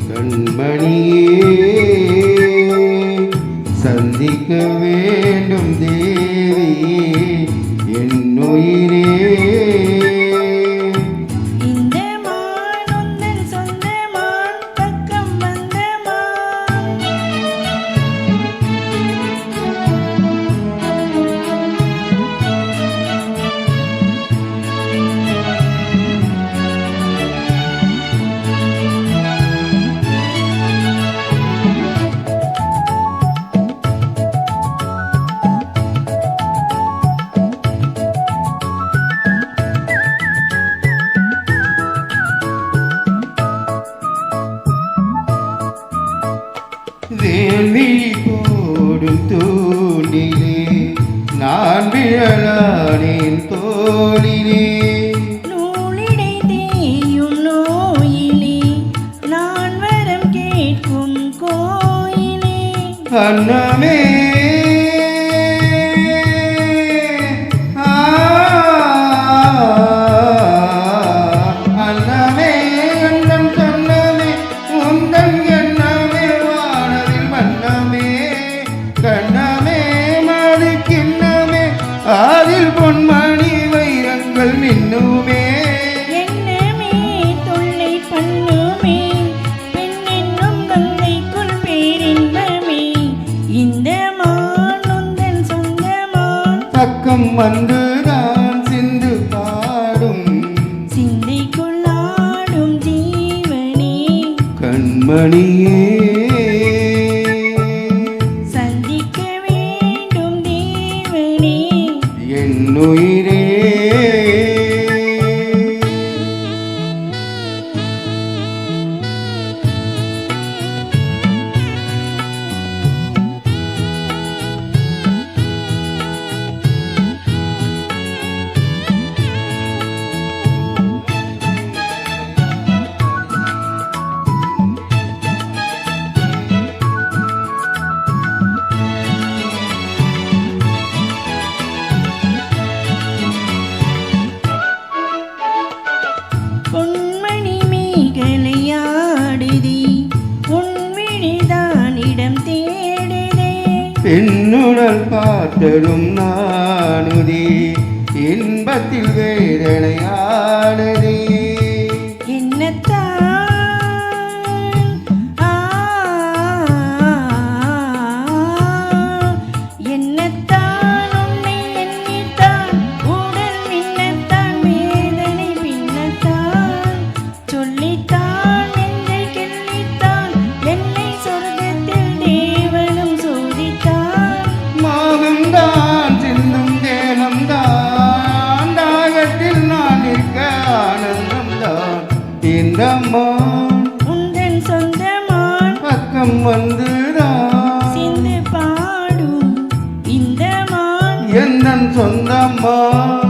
கண்மணியே சந்திக்க வேண்டும் தேவி என் உயிரே. வேள்விழி போடும் தூண்டிலே நான் விழலானேன் தோளிலே. நூலிடை தேயும் நோயிலே நான் வரம் கேட்கும் கோயிலே. அன்னமே அதில் பொன்மணி வைரங்கள் மின்னுமே. என்னமே தொல்லை பண்ணுமே பெண்ணென்னும் கங்கைக்குள் பேரின்பமே. இந்த மானுந்தன் சொந்தமான் பக்கம் வந்துதான் சிந்து பாடும் சிந்தைக்குள்ளாடும் ஜீவனே கண்மணியே உயிரே. பொன்மணி மேகலையாடுதி உன்விழிதான் இடம் தேடுதே. பெண்ணுடல் பார்த்ததும் நானுதி இன்பத்தில் வேதனையாடுதே. உந்தன் சொந்தமான் பக்கம் வந்துதான் சிந்து பாடும் இந்த மான் எந்தன் சொந்தமான்.